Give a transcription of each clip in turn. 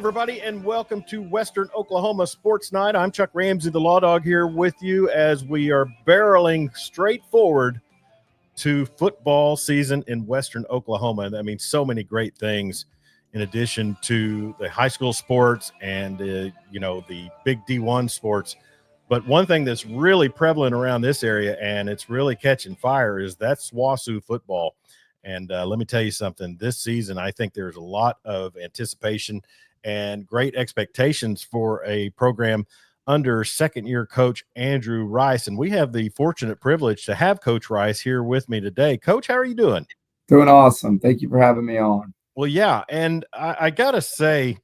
everybody, and welcome to Western Oklahoma Sports Night. I'm Chuck Ramsey, the Lawdog, here with you as we are barreling straight forward to football season in Western Oklahoma. And I mean, so many great things in addition to the high school sports and, the big D1 sports. But one thing that's really prevalent around this area, and it's really catching fire, is that SWOSU football. And let me tell you something, this season, I think there's a lot of anticipation and great expectations for a program under second-year coach Andrew Rice. And we have the fortunate privilege to have Coach Rice here with me today. Coach, how are you doing? Doing awesome. Thank you for having me on. Well, yeah, and I got to say,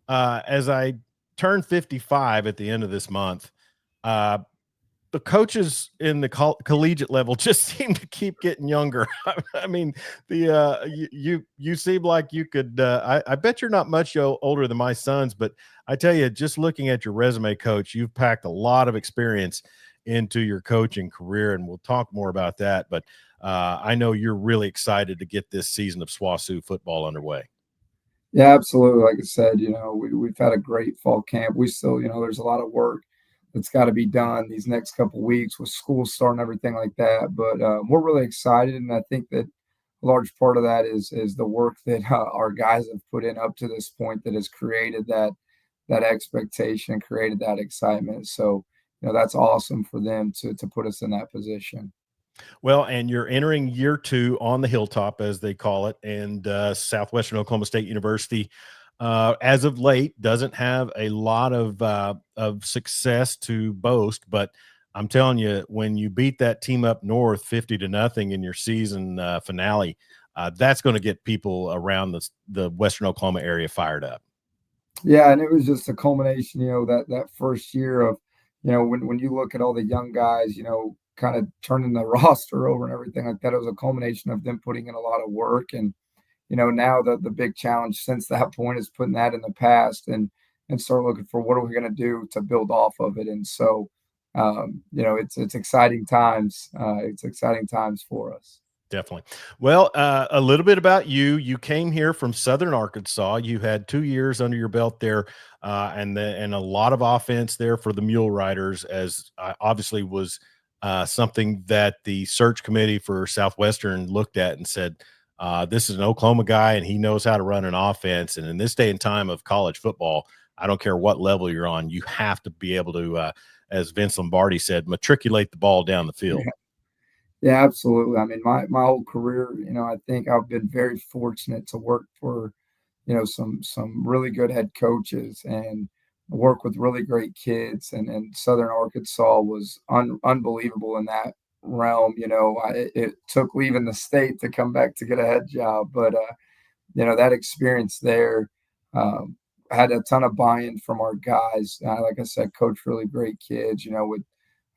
as I turn 55 at the end of this month, the coaches in the collegiate level just seem to keep getting younger. I mean, you seem like you could. I bet you're not much older than my sons, but I tell you, just looking at your resume, Coach, you've packed a lot of experience into your coaching career, and we'll talk more about that. But I know you're really excited to get this season of SWOSU football underway. Yeah, absolutely. Like I said, we've had a great fall camp. We still, there's a lot of work that's got to be done these next couple of weeks with school starting, everything like that. But we're really excited, and I think that a large part of that is the work that our guys have put in up to this point that has created that expectation, created that excitement. So, that's awesome for them to put us in that position. Well, and you're entering year 2 on the hilltop, as they call it, and Southwestern Oklahoma State University, as of late, doesn't have a lot of success to boast. But I'm telling you, when you beat that team up north 50-0 in your season finale, that's going to get people around the Western Oklahoma area fired up. Yeah, and it was just a culmination, that first year of, when you look at all the young guys, kind of turning the roster over and everything like that, it was a culmination of them putting in a lot of work. And, now the big challenge since that point is putting that in the past and start looking for what are we going to do to build off of it. And so, it's exciting times. It's exciting times for us. Definitely. Well, a little bit about you. You came here from Southern Arkansas. You had 2 years under your belt there, and a lot of offense there for the Mule Riders, as obviously was something that the search committee for Southwestern looked at and said, this is an Oklahoma guy, and he knows how to run an offense. And in this day and time of college football, I don't care what level you're on, you have to be able to, as Vince Lombardi said, matriculate the ball down the field. Yeah, absolutely. I mean, my whole career, I think I've been very fortunate to work for, some really good head coaches and work with really great kids. And Southern Arkansas was unbelievable in that realm. It took leaving the state to come back to get a head job, but that experience there. Had a ton of buy-in from our guys. Like I said, coach really great kids, with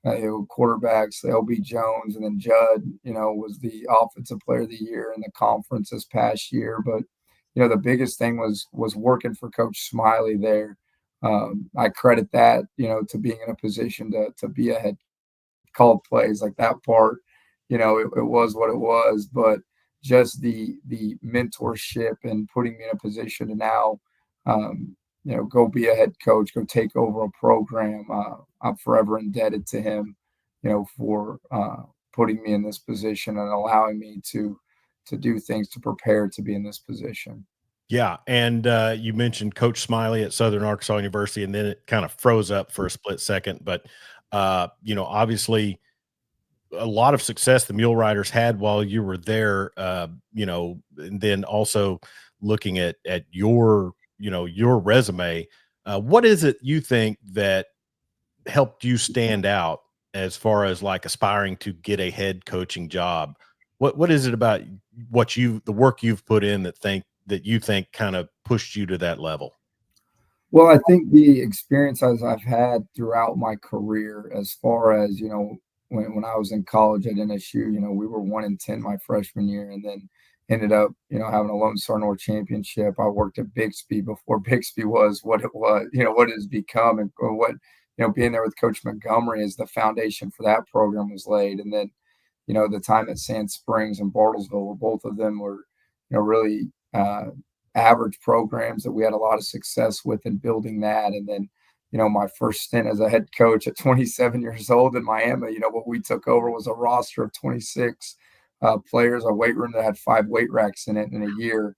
quarterbacks, LB Jones, and then Judd, was the offensive player of the year in the conference this past year. But, the biggest thing was working for Coach Smiley there. I credit that, to being in a position to be a head call plays like that part, it was what it was. But just the mentorship and putting me in a position to now, go be a head coach, go take over a program. I'm forever indebted to him, for putting me in this position and allowing me to do things to prepare to be in this position. Yeah, and you mentioned Coach Smiley at Southern Arkansas University, and then it kind of froze up for a split second. But obviously, a lot of success the Mule Riders had while you were there. And then also looking at your your resume, what is it you think that helped you stand out as far as like aspiring to get a head coaching job? What is it about the work you've put in that you think kind of pushed you to that level? Well, I think the experiences I've had throughout my career, as far as, when I was in college at NSU, we were 1-10 my freshman year, and then ended up, having a Lone Star North championship. I worked at Bixby before Bixby was what it was, what it has become, and or what, being there with Coach Montgomery as the foundation for that program was laid. And then, the time at Sand Springs and Bartlesville, where both of them were, really average programs that we had a lot of success with in building that. And then, my first stint as a head coach at 27 years old in Miami, what we took over was a roster of 26 players, a weight room that had 5 weight racks in it in a year.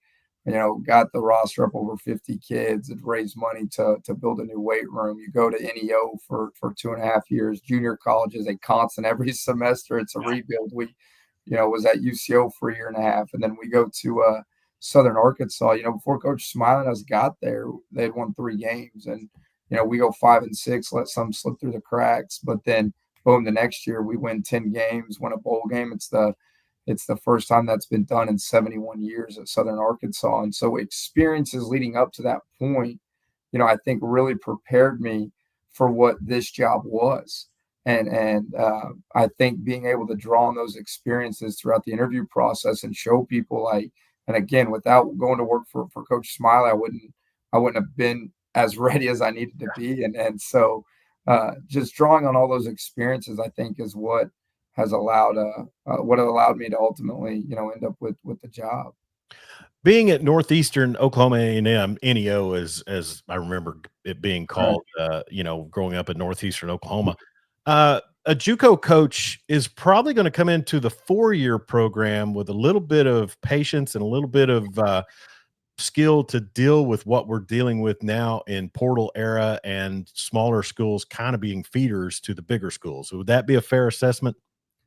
Got the roster up over 50 kids and raised money to build a new weight room. You go to NEO for 2.5 years. Junior college is a constant every semester. It's a rebuild. We, was at UCO for a year and a half. And then we go to Southern Arkansas. Before Coach Smiley and us got there, they had won 3 games. And, we go 5-6, let some slip through the cracks. But then, boom, the next year we win 10 games, win a bowl game. It's the first time that's been done in 71 years at Southern Arkansas. And so experiences leading up to that point, I think really prepared me for what this job was. And I think being able to draw on those experiences throughout the interview process and show people and again, without going to work for Coach Smiley, I wouldn't have been as ready as I needed to be. And so just drawing on all those experiences, I think is what has allowed me to ultimately, end up with the job. Being at Northeastern Oklahoma A&M, NEO, as I remember it being called, growing up at Northeastern Oklahoma, a JUCO coach is probably going to come into the 4-year program with a little bit of patience and a little bit of skill to deal with what we're dealing with now in portal era and smaller schools kind of being feeders to the bigger schools. Would that be a fair assessment?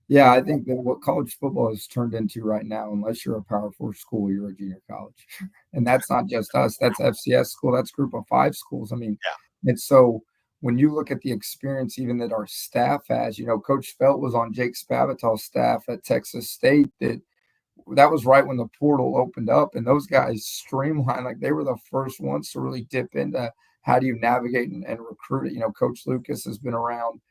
Yeah, I think that what college football has turned into right now, unless you're a Power 4 school, you're a junior college. And that's not just us. That's FCS school. That's Group of 5 schools. I mean, and so when you look at the experience even that our staff has, Coach Felt was on Jake Spavital's staff at Texas State. That was right when the portal opened up, and those guys streamlined. Like, they were the first ones to really dip into how do you navigate and recruit it. Coach Lucas has been around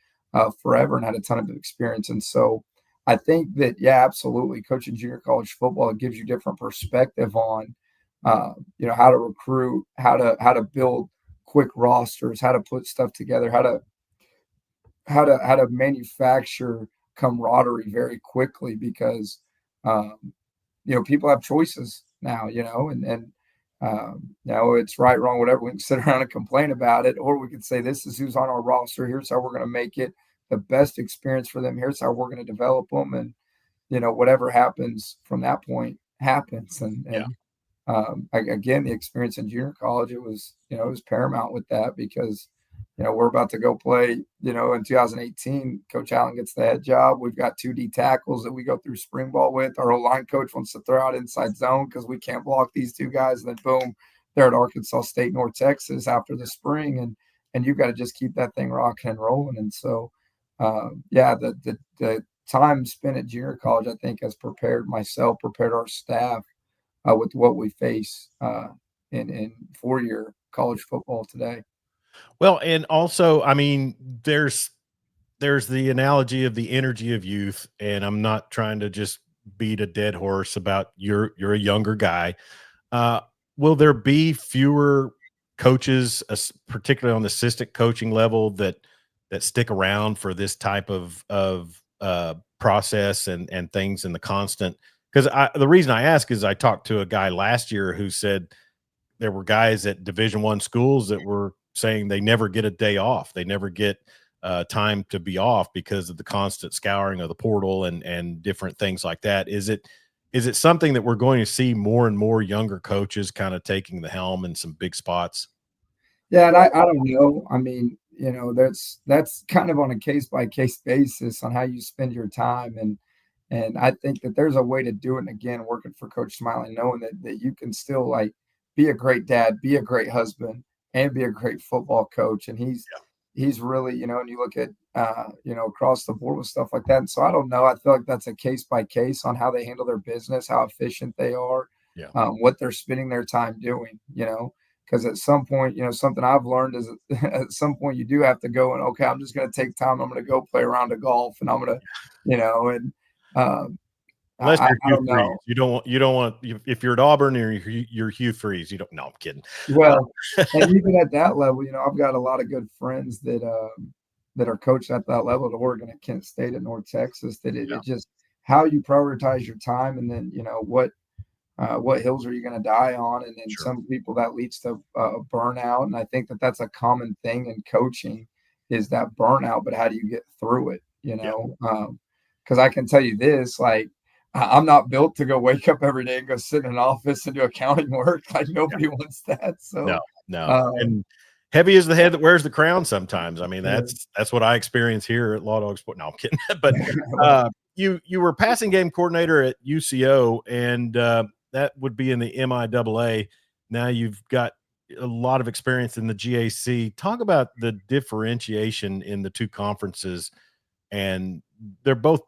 forever and had a ton of experience. And so I think that, yeah, absolutely, coaching junior college football, it gives you different perspective on, how to recruit, how to build quick rosters, how to put stuff together, how to manufacture camaraderie very quickly because, people have choices now, and it's right, wrong, whatever. We can sit around and complain about it, or we could say, this is who's on our roster. Here's how we're going to make it the best experience for them. Here's how we're going to develop them. And, whatever happens from that point happens. Again, the experience in junior college, it was paramount with that because, we're about to go play, in 2018, Coach Allen gets the head job. We've got 2 D tackles that we go through spring ball with. Our O-line coach wants to throw out inside zone because we can't block these 2 guys. And then boom, they're at Arkansas State, North Texas after the spring. And you've got to just keep that thing rocking and rolling. And so, the time spent at junior college, I think, has prepared our staff with what we face in 4-year college football today. Well, and also, I mean, there's the analogy of the energy of youth, and I'm not trying to just beat a dead horse about you're a younger guy. Will there be fewer coaches, particularly on the assistant coaching level, that stick around for this type of process and things and the constant? Because the reason I ask is I talked to a guy last year who said there were guys at Division I schools that were saying they never get a day off. They never get time to be off because of the constant scouring of the portal and different things like that. Is it something that we're going to see more and more younger coaches kind of taking the helm in some big spots? Yeah, and I don't know. I mean, that's kind of on a case by case basis on how you spend your time. And I think that there's a way to do it. And again, working for Coach Smiley, knowing that you can still be a great dad, be a great husband, and be a great football coach. And he's really, and you look at, across the board with stuff like that. And so I don't know. I feel like that's a case by case on how they handle their business, how efficient they are, what they're spending their time doing, because at some point, something I've learned is at some point you do have to go and, okay, I'm just going to take time. I'm going to go play a round of golf and I'm going to, Unless you're I Hugh don't Freeze. know. You don't want if you're at Auburn or you're Hugh Freeze, you don't. No, I'm kidding. Well, and even at that level, I've got a lot of good friends that are coached at that level at Oregon, at Kent State, at North Texas. That it just how you prioritize your time, and then what what hills are you going to die on? And then Sure. some people that leads to burnout. And I think that that's a common thing in coaching is that burnout, but how do you get through it? You Yeah. know, because I can tell you this, like, I'm not built to go wake up every day and go sit in an office and do accounting work. Like Yeah. nobody wants that. No, So, no. um, And heavy is the head that wears the crown sometimes. I mean, yeah. that's what I experience here at Lawdog Sport. No, I'm kidding. But you were passing game coordinator at UCO, and that would be in the MIAA. Now you've got a lot of experience in the GAC. Talk about the differentiation in the two conferences, and they're both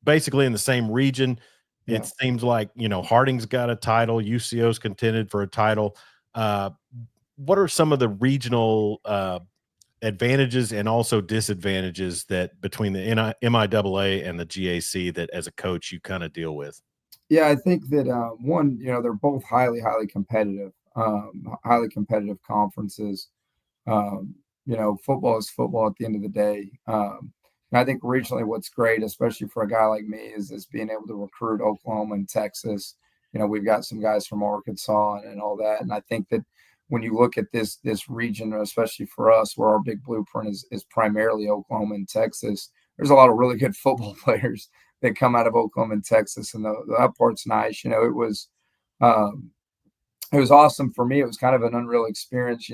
basically in the same region. It Yeah. seems like, Harding's got a title, UCO's contended for a title. Uh, what are some of the regional advantages and also disadvantages that between the MIAA and the GAC that as a coach you kind of deal with? Yeah, I think that one, they're both highly competitive conferences. Football is football at the end of the day. And I think regionally, what's great, especially for a guy like me, is being able to recruit Oklahoma and Texas. We've got some guys from Arkansas and all that. And I think that when you look at this region, especially for us, where our big blueprint is primarily Oklahoma and Texas, there's a lot of really good football players that come out of Oklahoma and Texas, and that part's nice. Um, it was awesome for me. It was kind of an unreal experience.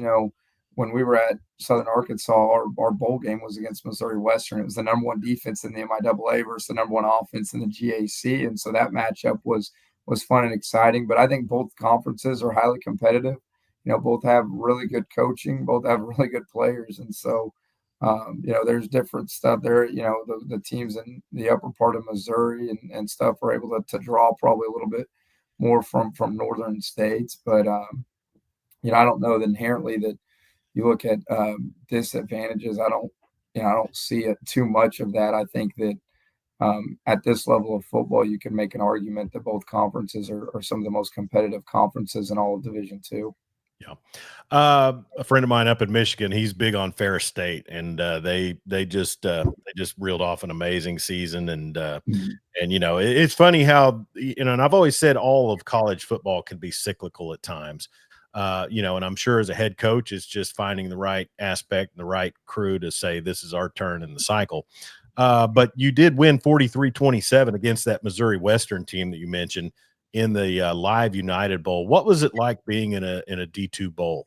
When we were at Southern Arkansas, our bowl game was against Missouri Western. It was the number one defense in the MIAA versus the number one offense in the GAC, and so that matchup was fun and exciting. But I think both conferences are highly competitive. Both have really good coaching, both have really good players, and so there's different stuff there. The teams in the upper part of Missouri and stuff are able to draw probably a little bit more from northern states, but I don't know that inherently that you look at disadvantages. I don't see it too much of that. I think that at this level of football, you can make an argument that both conferences are some of the most competitive conferences in all of Division Two. Yeah. A friend of mine up in Michigan, he's big on Ferris State, and they just reeled off an amazing season. Mhm. And it's funny how and I've always said all of college football can be cyclical at times. And I'm sure as a head coach, it's just finding the right aspect and the right crew to say this is our turn in the cycle. But you did win 43-27 against that Missouri Western team that you mentioned in the Live United Bowl. What was it like being in a D2 bowl?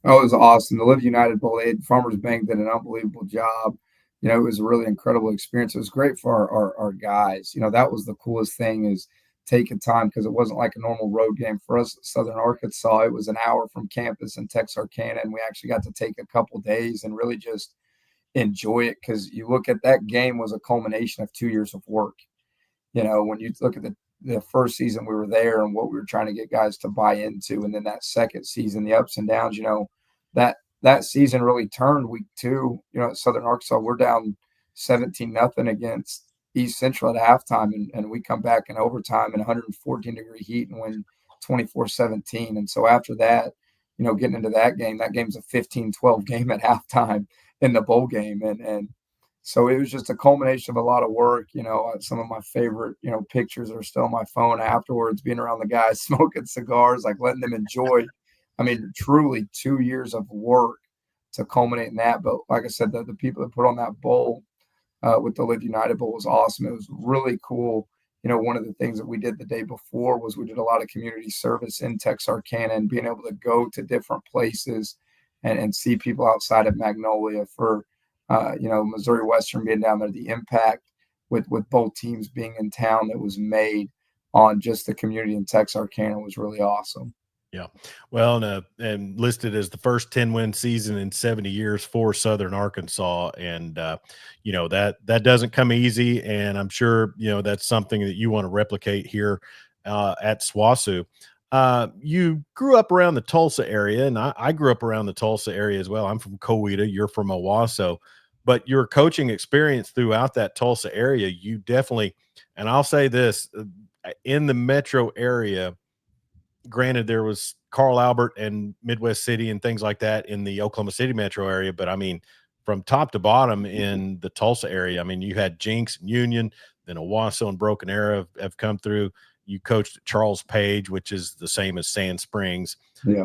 Oh, it was awesome. The Live United Bowl, Farmers Bank did an unbelievable job. It was a really incredible experience. It was great for our guys. That was the coolest thing is taking time because it wasn't like a normal road game for us at Southern Arkansas. It was an hour from campus in Texarkana, and we actually got to take a couple days and really just enjoy it because you look at that game was a culmination of 2 years of work. When you look at the first season we were there and what we were trying to get guys to buy into, and then that second season, the ups and downs, that season really turned week two. At Southern Arkansas, we're down 17-0 against East Central at halftime, and we come back in overtime in 114-degree heat and win 24-17. And so after that, getting into that game's a 15-12 game at halftime in the bowl game, and so it was just a culmination of a lot of work. Some of my favorite, pictures are still on my phone afterwards, being around the guys smoking cigars, like letting them enjoy. I mean, truly 2 years of work to culminate in that. But like I said, the people that put on that bowl with the Live United Bowl was awesome. It was really cool. One of the things that we did the day before was we did a lot of community service in Texarkana and being able to go to different places and see people outside of Magnolia for Missouri Western being down there, the impact with both teams being in town that was made on just the community in Texarkana was really awesome. Yeah. Well, and listed as the first 10-win season in 70 years for Southern Arkansas. And, that doesn't come easy. And I'm sure, that's something that you want to replicate here at SWOSU. You grew up around the Tulsa area, and I grew up around the Tulsa area as well. I'm from Coweta, you're from Owasso, but your coaching experience throughout that Tulsa area, you definitely, and I'll say this, in the metro area, granted there was Carl Albert and Midwest City and things like that in the Oklahoma City metro area, but I mean, from top to bottom in the Tulsa area, I mean, you had Jinx and Union, then Owasso and Broken Arrow have come through. You coached at Charles Page, which is the same as Sand Springs. Yeah.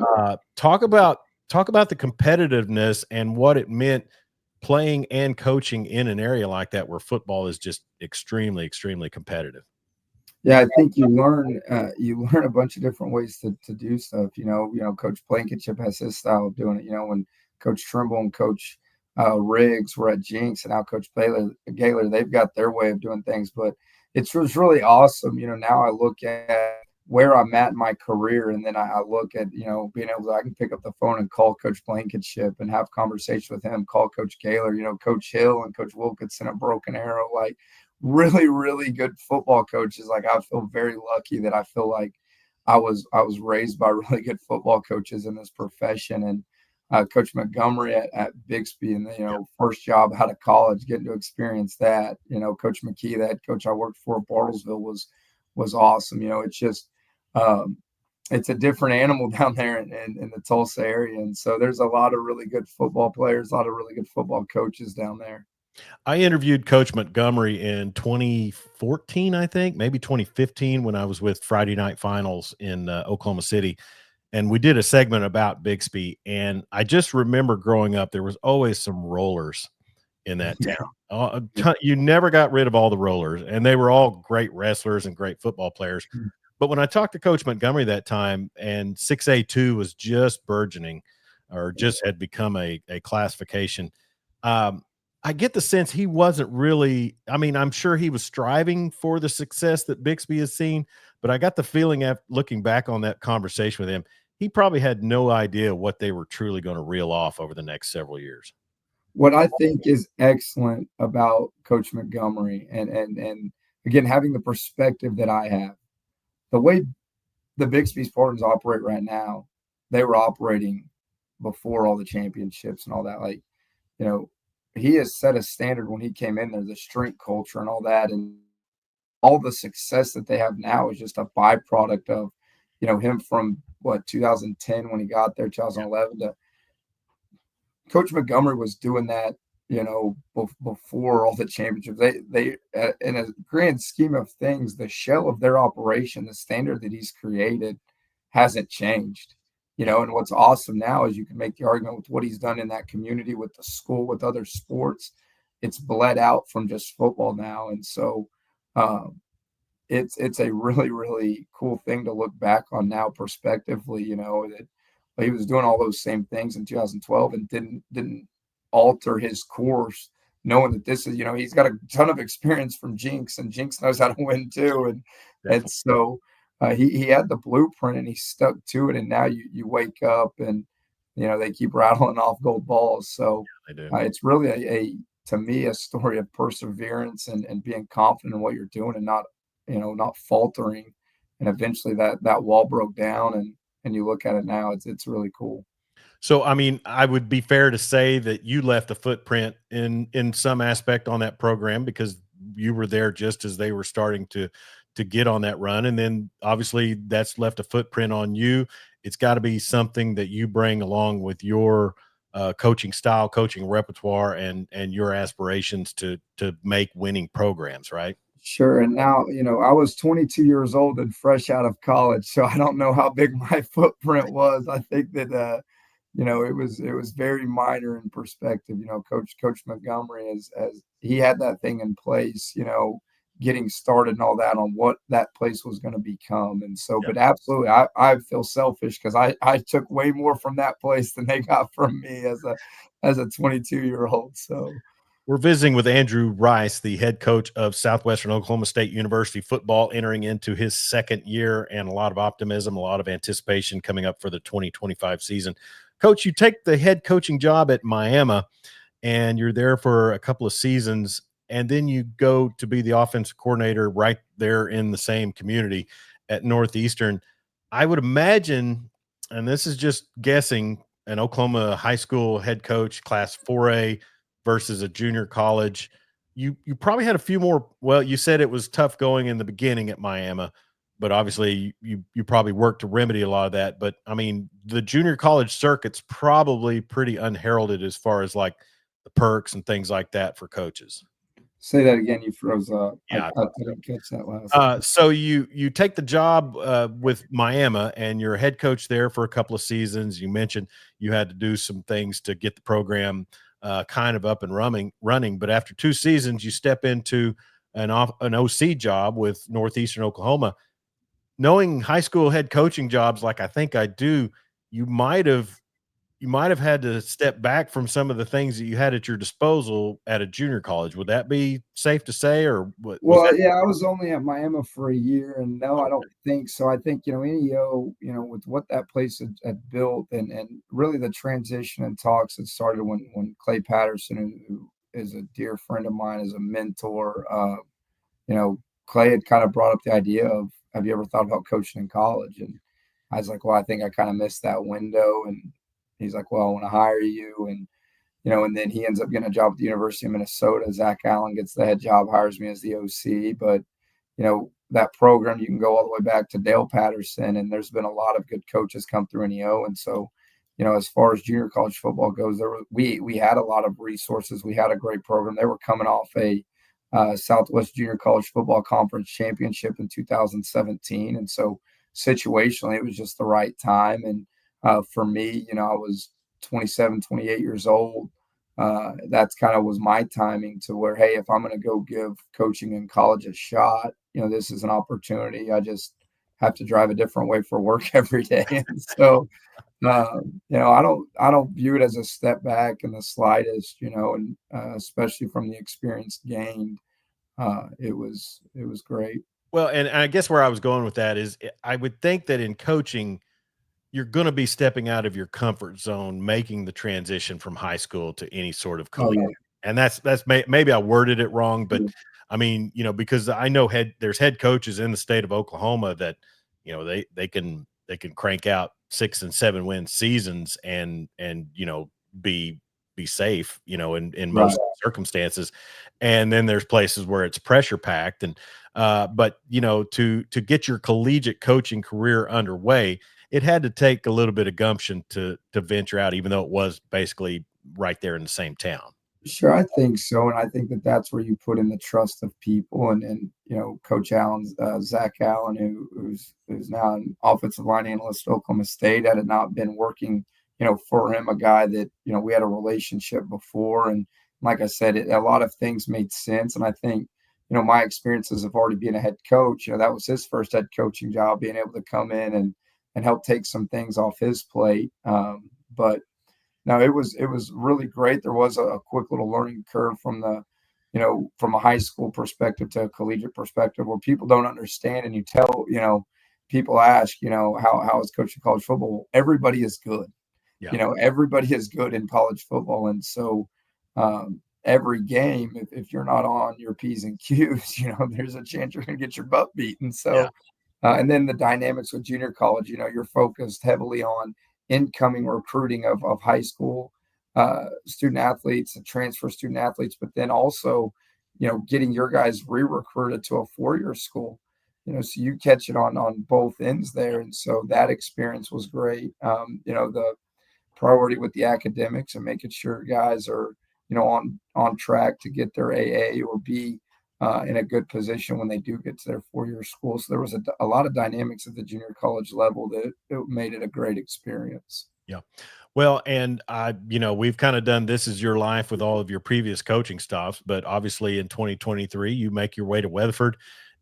Talk about the competitiveness and what it meant playing and coaching in an area like that where football is just extremely, extremely competitive. Yeah, I think you learn a bunch of different ways to do stuff. Coach Blankenship has his style of doing it. When Coach Trimble and Coach Riggs were at Jinx, and now Coach Gaylor, they've got their way of doing things. But it was really awesome. Now I look at where I'm at in my career, and then I look at being able to, I can pick up the phone and call Coach Blankenship and have conversation with him, call Coach Gaylor, Coach Hill and Coach Wilkinson at Broken Arrow, like really, really good football coaches. Like, I feel very lucky that I feel like I was raised by really good football coaches in this profession. And Coach Montgomery at Bixby, and first job out of college, getting to experience that. Coach McKee, the head coach I worked for at Bartlesville, was awesome. It's just it's a different animal down there in the Tulsa area, and so there's a lot of really good football players, a lot of really good football coaches down there. I interviewed Coach Montgomery in 2014, I think, maybe 2015, when I was with Friday Night Finals in Oklahoma City. And we did a segment about Bixby. And I just remember growing up, there was always some rollers in that town. You never got rid of all the rollers, and they were all great wrestlers and great football players. But when I talked to Coach Montgomery that time, and 6A2 was just burgeoning, or just had become a classification, I get the sense he wasn't really, I mean, I'm sure he was striving for the success that Bixby has seen, but I got the feeling after looking back on that conversation with him, he probably had no idea what they were truly going to reel off over the next several years. What I think is excellent about Coach Montgomery, and again, having the perspective that I have, the way the Bixby Spartans operate right now, they were operating before all the championships and all that. Like, he has set a standard when he came in there, the strength culture and all that, and all the success that they have now is just a byproduct of, him from 2010 when he got there, 2011 to Coach Montgomery was doing that, before all the championships. They in a grand scheme of things, the shell of their operation, the standard that he's created, hasn't changed. And what's awesome now is you can make the argument with what he's done in that community, with the school, with other sports. It's bled out from just football now, and so it's a really, really cool thing to look back on now, prospectively. That he was doing all those same things in 2012 and didn't alter his course, knowing that this is, he's got a ton of experience from Jinx, and Jinx knows how to win too, and so. He had the blueprint and he stuck to it, and now you wake up and they keep rattling off gold balls. So it's really to me a story of perseverance and being confident in what you're doing, and not faltering. And eventually that wall broke down, and you look at it now, it's really cool. So, I mean, I would be fair to say that you left a footprint in some aspect on that program, because you were there just as they were starting to get on that run. And then obviously that's left a footprint on you. It's got to be something that you bring along with your coaching style, coaching repertoire, and your aspirations to make winning programs, right? Sure. And now, I was 22 years old and fresh out of college, so I don't know how big my footprint was. I think that, it was very minor in perspective. Coach Montgomery, as he had that thing in place, getting started and all that on what that place was going to become. And so, but absolutely, I feel selfish because I took way more from that place than they got from me as a 22-year-old. So we're visiting with Andrew Rice, the head coach of Southwestern Oklahoma State University football, entering into his second year, and a lot of optimism, a lot of anticipation coming up for the 2025 season. Coach, you take the head coaching job at Miami, and you're there for a couple of seasons, and then you go to be the offensive coordinator right there in the same community at Northeastern. I would imagine, and this is just guessing, an Oklahoma high school head coach, class 4A versus a junior college. You probably had a few more. Well, you said it was tough going in the beginning at Miami, but obviously you probably worked to remedy a lot of that. But I mean, the junior college circuit's probably pretty unheralded as far as like the perks and things like that for coaches. Say that again. You froze up. Yeah. I didn't catch that last. So you take the job with Miami, and you're a head coach there for a couple of seasons. You mentioned you had to do some things to get the program kind of up and running. But after 2 seasons, you step into an OC job with Northeastern Oklahoma. Knowing high school head coaching jobs like I think I do, you might have had to step back from some of the things that you had at your disposal at a junior college. Would that be safe to say, or was Well, that? yeah, I was only at Miami for a year, and no, I don't think so. I think, NEO, with what that place had built, and really the transition and talks that started when Clay Patterson, who is a dear friend of mine, is a mentor. You know, Clay had kind of brought up the idea of, have you ever thought about coaching in college? And I was like, well, I think I kind of missed that window. And he's like, well, I want to hire you. And and then he ends up getting a job at the University of Minnesota. Zach Allen gets the head job, hires me as the OC. But, that program, you can go all the way back to Dale Patterson, and there's been a lot of good coaches come through NEO. And so, as far as junior college football goes, we had a lot of resources. We had a great program. They were coming off a Southwest Junior College Football Conference championship in 2017. And so situationally, it was just the right time. And for me, I was 27, 28 years old. That's kind of was my timing to where, hey, if I'm going to go give coaching in college a shot, this is an opportunity. I just have to drive a different way for work every day. And so, I don't view it as a step back in the slightest, and especially from the experience gained, it was great. Well, and I guess where I was going with that is I would think that in coaching, you're going to be stepping out of your comfort zone, making the transition from high school to any sort of Oh, collegiate. And maybe I worded it wrong, but yeah. I mean, because I know there's head coaches in the state of Oklahoma that, they can crank out 6 and 7 win seasons and be safe, in Right. most circumstances. And then there's places where it's pressure packed. And but to get your collegiate coaching career underway, it had to take a little bit of gumption to venture out, even though it was basically right there in the same town. Sure, I think so, and I think that that's where you put in the trust of people, and Coach Allen's Zach Allen, who's now an offensive line analyst at Oklahoma State, had it not been working, for him, a guy that we had a relationship before, and like I said, a lot of things made sense, and I think my experiences of already being a head coach, that was his first head coaching job, being able to come in and help take some things off his plate, but. No, it was really great. There was a quick little learning curve from from a high school perspective to a collegiate perspective where people don't understand, and people ask, how is coaching college football? Well, everybody is good. Yeah. Everybody is good in college football. And so every game, if you're not on your P's and Q's, there's a chance you're going to get your butt beaten. Yeah. So and then the dynamics with junior college, you're focused heavily on incoming recruiting of high school student athletes and transfer student athletes, but then also, getting your guys re-recruited to a four-year school, so you catch it on both ends there. And so that experience was great. The priority with the academics and making sure guys are, on track to get their AA or B in a good position when they do get to their four-year school. So there was a lot of dynamics at the junior college level that it made it a great experience. Yeah. Well, and we've kind of done This Is Your Life with all of your previous coaching stops, but obviously in 2023, you make your way to Weatherford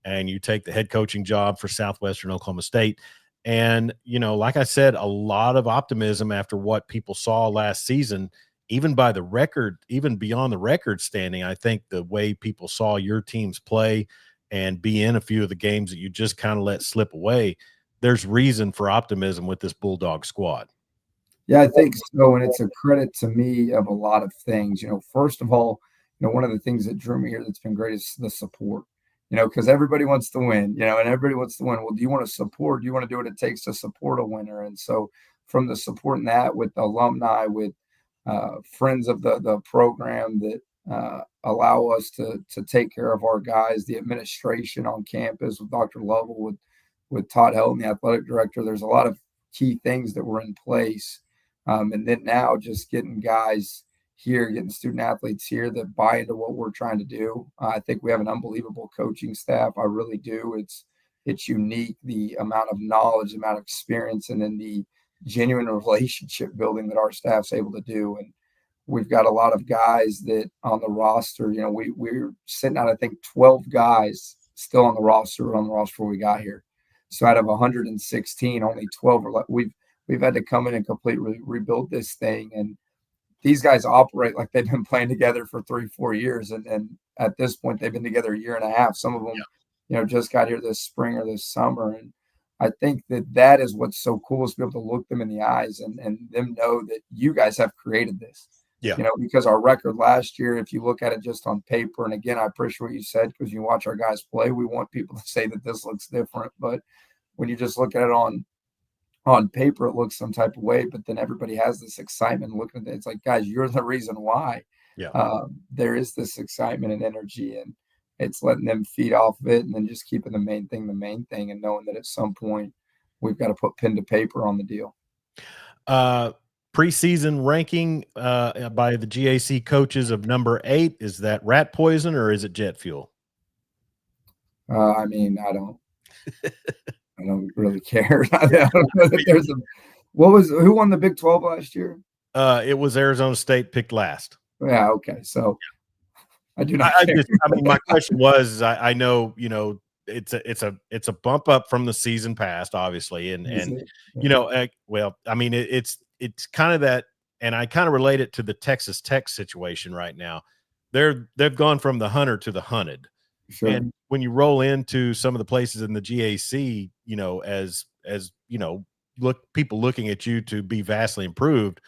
and you take the head coaching job for Southwestern Oklahoma State. And, like I said, a lot of optimism after what people saw last season, even by the record, even beyond the record standing. I think the way people saw your teams play and be in a few of the games that you just kind of let slip away, there's reason for optimism with this Bulldog squad. Yeah, I think so. And it's a credit to me of a lot of things. First of all, one of the things that drew me here that's been great is the support, because everybody wants to win, and everybody wants to win. Well, do you want to support? Do you want to do what it takes to support a winner? And so from the support in that with alumni, with friends of the program that allow us to take care of our guys, the administration on campus with Dr. Lovell, with Todd Helton, the athletic director, there's a lot of key things that were in place. And then now just getting guys, here, getting student athletes here that buy into what we're trying to do. I think we have an unbelievable coaching staff. I really do. It's unique, the amount of knowledge, the amount of experience, and then the genuine relationship building that our staff's able to do. And we've got a lot of guys that on the roster, we're sitting at, I think, 12 guys still on the roster before we got here. So out of 116, only 12 are left. We've had to come in and completely rebuild this thing. And these guys operate like they've been playing together for 3-4 years. And at this point, they've been together a year and a half. Some of them, just got here this spring or this summer. And I think that is what's so cool, is to be able to look them in the eyes and them know that you guys have created this. Yeah. Because our record last year, if you look at it just on paper, and again, I appreciate what you said, because you watch our guys play, we want people to say that this looks different. But when you just look at it on paper, it looks some type of way, but then everybody has this excitement looking at it. It's like, guys, you're the reason why. There is this excitement and energy, and it's letting them feed off of it, and then just keeping the main thing, and knowing that at some point we've got to put pen to paper on the deal. Preseason ranking by the GAC coaches of number 8, is that rat poison or is it jet fuel? I mean, I don't really care. I don't know that there's who won the Big 12 last year? It was Arizona State, picked last. Yeah. Okay. So I do not. My question was, I know, it's a bump up from the season past, obviously. It's kind of that, and I kind of relate it to the Texas Tech situation right now. They've gone from the hunter to the hunted. Sure. And when you roll into some of the places in the GAC, as people looking at you to be vastly improved,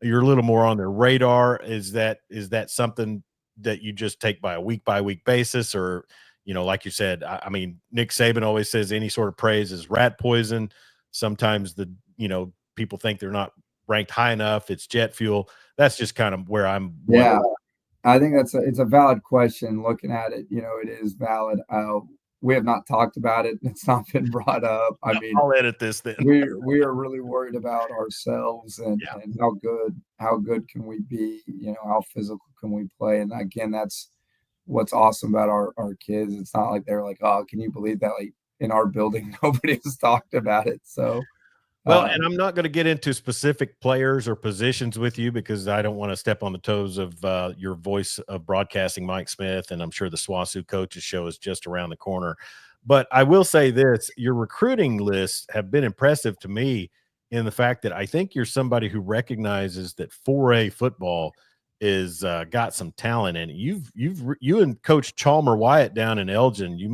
you're a little more on their radar. Is that something that you just take by week basis, or, like you said, I mean, Nick Saban always says any sort of praise is rat poison. Sometimes people think they're not ranked high enough. It's jet fuel. That's just kind of where I'm. Yeah. I think it's a valid question. Looking at it, it is valid. We have not talked about it. It's not been brought up. I mean, I'll edit this then. We are really worried about ourselves and how good can we be? How physical can we play? And again, that's what's awesome about our kids. It's not like they're like, oh, can you believe that? Like in our building, nobody has talked about it. So. Well, and I'm not going to get into specific players or positions with you, because I don't want to step on the toes of your voice of broadcasting, Mike Smith, and I'm sure the SWOSU coaches show is just around the corner. But I will say this, your recruiting lists have been impressive to me in the fact that I think you're somebody who recognizes that 4A football is got some talent in it. You and Coach Chalmer Wyatt down in Elgin, he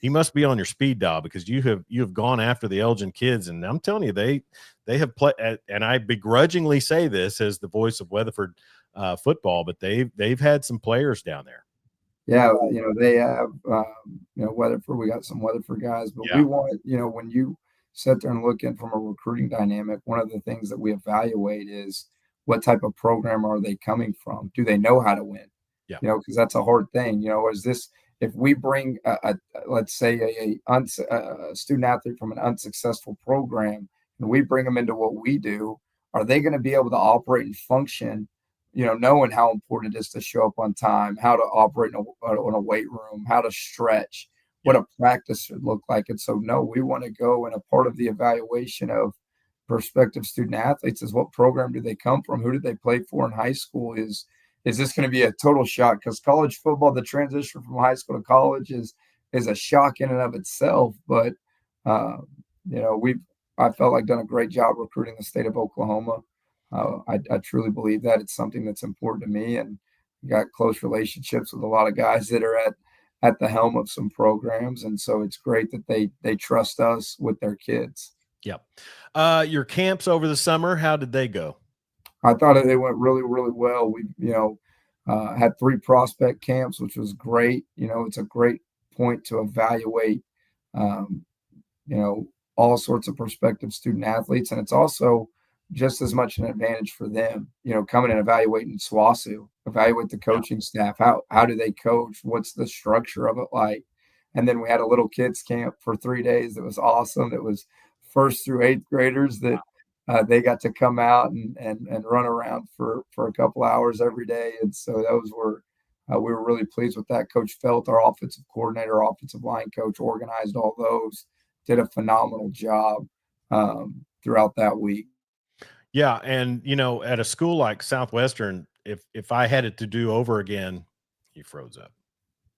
must be on your speed dial, because you have gone after the Elgin kids, and I'm telling you, they have played. And I begrudgingly say this as the voice of Weatherford football, but they've had some players down there. Yeah, they have. Weatherford. We got some Weatherford guys, but we want, when you sit there and look in from a recruiting dynamic, one of the things that we evaluate is what type of program are they coming from? Do they know how to win? Yeah, because that's a hard thing. Is this? If we bring, let's say, a student athlete from an unsuccessful program, and we bring them into what we do, are they going to be able to operate and function, knowing how important it is to show up on time, how to operate in a weight room, how to stretch, what a practice should look like? And so, no, we want to go, and a part of the evaluation of prospective student athletes is what program do they come from? Who did they play for in high school? Is this going to be a total shock? Because college football, the transition from high school to college is a shock in and of itself. But, I felt like done a great job recruiting the state of Oklahoma. I truly believe that it's something that's important to me, and got close relationships with a lot of guys that are at the helm of some programs. And so it's great that they trust us with their kids. Yep. Your camps over the summer, how did they go? I thought they went really, really well. We, had 3 prospect camps, which was great. It's a great point to evaluate, all sorts of prospective student athletes. And it's also just as much an advantage for them, coming and evaluating SWOSU, evaluate the coaching staff. How do they coach? What's the structure of it like? And then we had a little kids camp for 3 days. That was awesome. It was 1st through 8th graders that they got to come out and run around for a couple hours every day. And so those were, we were really pleased with that. Coach Felt, our offensive coordinator, offensive line coach, organized all those, did a phenomenal job throughout that week. Yeah, and at a school like Southwestern, if I had it to do over again, you froze up.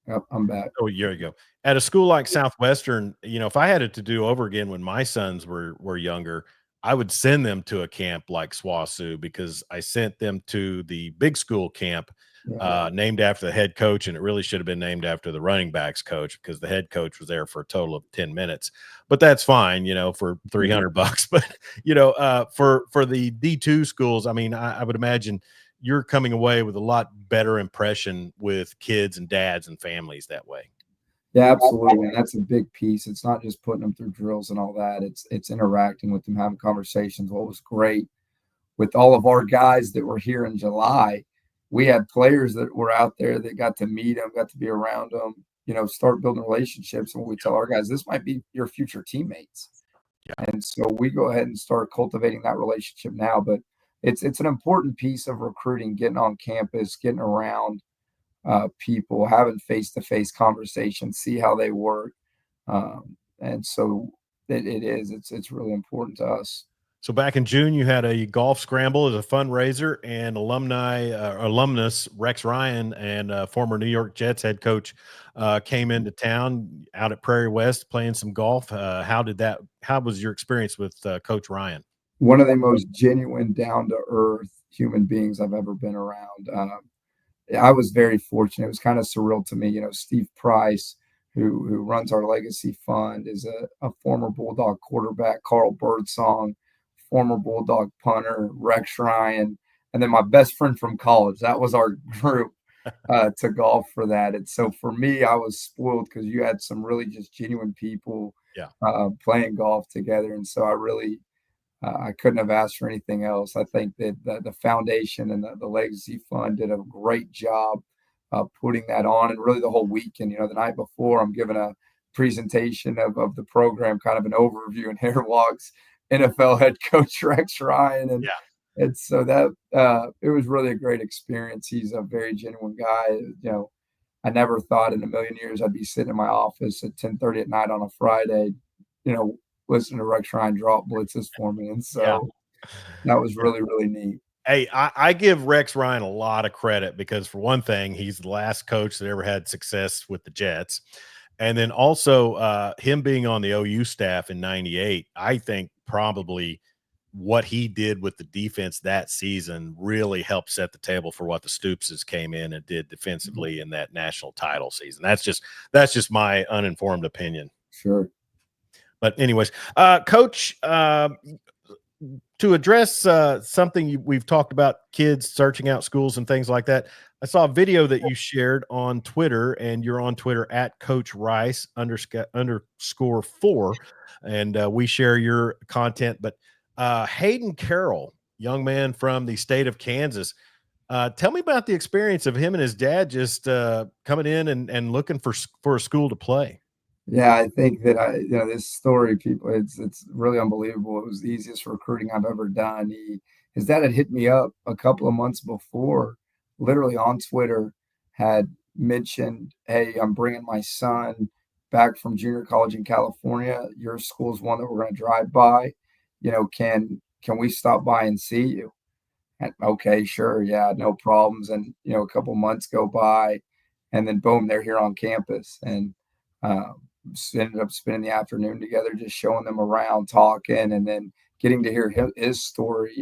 Yep, I'm back. Oh, there you go. At a school like Southwestern, if I had it to do over again when my sons were younger, I would send them to a camp like SWOSU, because I sent them to the big school camp Yeah. named after the head coach, and it really should have been named after the running backs coach, because the head coach was there for a total of 10 minutes. But that's fine, for $300. But for the D2 schools, I mean, I would imagine you're coming away with a lot better impression with kids and dads and families that way. Yeah, absolutely. And that's a big piece. It's not just putting them through drills and all that. It's interacting with them, having conversations. What was great with all of our guys that were here in July, we had players that were out there that got to meet them, got to be around them, start building relationships. And we tell our guys, this might be your future teammates. Yeah. And so we go ahead and start cultivating that relationship now. But it's an important piece of recruiting, getting on campus, getting around people, having face-to-face conversations, see how they work. And so it's really important to us. So back in June, you had a golf scramble as a fundraiser, and alumnus Rex Ryan and former New York Jets head coach came into town out at Prairie West playing some golf. How was your experience with Coach Ryan? One of the most genuine, down-to-earth human beings I've ever been around. I was very fortunate. It was kind of surreal to me. Steve Price, who runs our legacy fund, is a former Bulldog quarterback, Carl Birdsong, former Bulldog punter, Rex Ryan, and then my best friend from college. That was our group to golf for that. And so for me, I was spoiled because you had some really just genuine people playing golf together. And so I couldn't have asked for anything else. I think that the foundation and the Legacy Fund did a great job putting that on, and really the whole weekend. The night before, I'm giving a presentation of the program, kind of an overview, and here walks NFL head coach Rex Ryan, and so that it was really a great experience. He's a very genuine guy. I never thought in a million years I'd be sitting in my office at 10:30 at night on a Friday, listening to Rex Ryan drop blitzes for me. And so that was really, really neat. Hey, I give Rex Ryan a lot of credit, because for one thing, he's the last coach that ever had success with the Jets. And then also him being on the OU staff in '98, I think probably what he did with the defense that season really helped set the table for what the Stoopses came in and did defensively in that national title season. That's just my uninformed opinion. Sure. But anyways, Coach, to address something we've talked about, kids searching out schools and things like that, I saw a video that you shared on Twitter, and you're on Twitter at Coach Rice _4, and we share your content. But Hayden Carroll, young man from the state of Kansas, tell me about the experience of him and his dad just coming in and looking for a school to play. Yeah, I think that this story, people, it's really unbelievable. It was the easiest recruiting I've ever done. His dad had hit me up a couple of months before, literally on Twitter, had mentioned, "Hey, I'm bringing my son back from junior college in California. Your school's one that we're going to drive by. Can we stop by and see you?" And, okay, sure, yeah, no problems. And a couple months go by, and then boom, they're here on campus, and ended up spending the afternoon together, just showing them around, talking, and then getting to hear his story,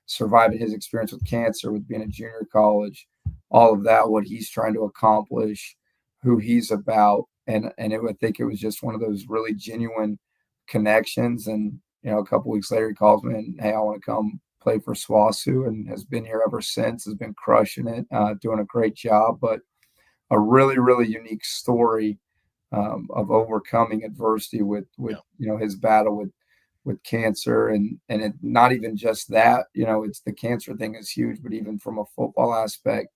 surviving his experience with cancer, with being a junior college, all of that, what he's trying to accomplish, who he's about. And I think it was just one of those really genuine connections. And, a couple weeks later, he calls me and, "Hey, I want to come play for SWOSU," and has been here ever since, has been crushing it, doing a great job. But a really, really unique story of overcoming adversity with his battle with cancer, and not even just that, it's the cancer thing is huge, but even from a football aspect,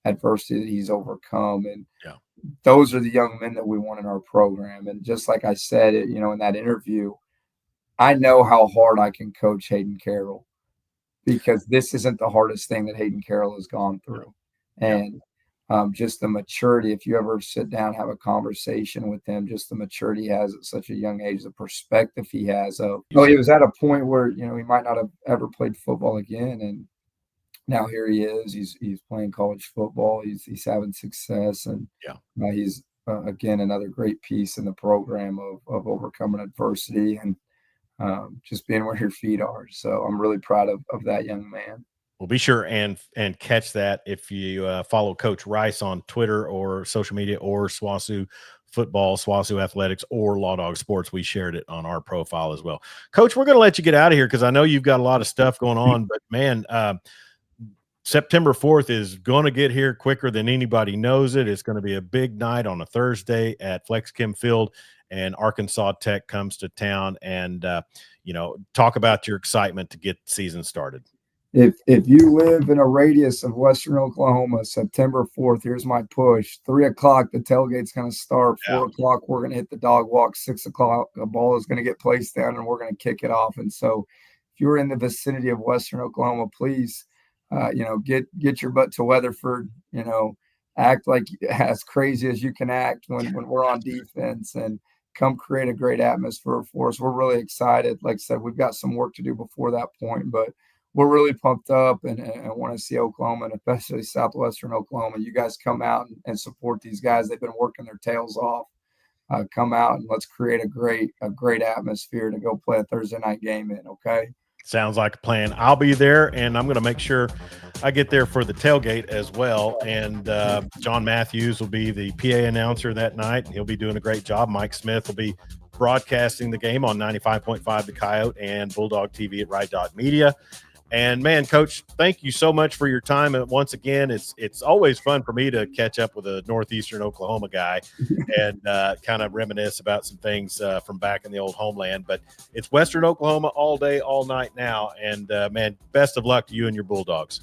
adversity that he's overcome. And those are the young men that we want in our program. And just like I said, in that interview, I know how hard I can coach Hayden Carroll because this isn't the hardest thing that Hayden Carroll has gone through. Yeah. And just the maturity, if you ever sit down, have a conversation with him, just the maturity he has at such a young age, the perspective he has of, he was at a point where, he might not have ever played football again. And now here he is. He's playing college football. He's having success, and he's again another great piece in the program of overcoming adversity and just being where your feet are. So I'm really proud of that young man. Well, be sure and catch that if you follow Coach Rice on Twitter or social media or SWOSU football, SWOSU athletics, or Lawdog sports. We shared it on our profile as well. Coach, we're going to let you get out of here because I know you've got a lot of stuff going on, but man, September 4th is going to get here quicker than anybody knows it. It's going to be a big night on a Thursday at Flex Chem Field, and Arkansas Tech comes to town. And, talk about your excitement to get the season started. If you live in a radius of Western Oklahoma, September 4th, here's my push. 3 o'clock, the tailgate's going to start. 4 o'clock, we're going to hit the dog walk. 6 o'clock, a ball is going to get placed down, and we're going to kick it off. And so if you're in the vicinity of Western Oklahoma, please, get your butt to Weatherford, act like as crazy as you can act when we're on defense, and come create a great atmosphere for us. We're really excited. Like I said, we've got some work to do before that point, but we're really pumped up and want to see Oklahoma, and especially Southwestern Oklahoma. You guys come out and support these guys. They've been working their tails off. Come out and let's create a great atmosphere to go play a Thursday night game in, okay? Sounds like a plan. I'll be there, and I'm going to make sure I get there for the tailgate as well. And John Matthews will be the PA announcer that night. He'll be doing a great job. Mike Smith will be broadcasting the game on 95.5 The Coyote and Bulldog TV at Ride Dog Media. And man, Coach, thank you so much for your time. And once again, it's always fun for me to catch up with a Northeastern Oklahoma guy and kind of reminisce about some things from back in the old homeland. But it's Western Oklahoma all day, all night now. And man, best of luck to you and your Bulldogs.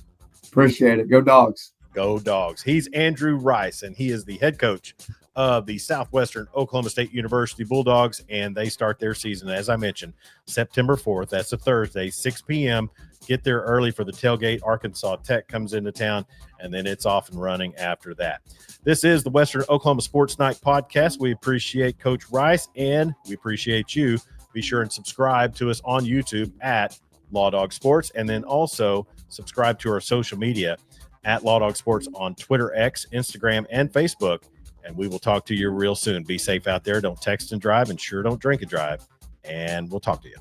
Appreciate it. Go Dogs. Go Dogs. He's Andrew Rice, and he is the head coach of the Southwestern Oklahoma State University Bulldogs, and they start their season, as I mentioned, September 4th. That's a Thursday, 6 p.m. Get there early for the tailgate. Arkansas Tech comes into town, and then it's off and running after that. This is the Western Oklahoma Sports Night podcast. We appreciate Coach Rice, and we appreciate you. Be sure and subscribe to us on YouTube at Lawdog Sports, and then also subscribe to our social media at Lawdog Sports on Twitter, X, Instagram, and Facebook. And we will talk to you real soon. Be safe out there. Don't text and drive, and sure don't drink and drive. And we'll talk to you.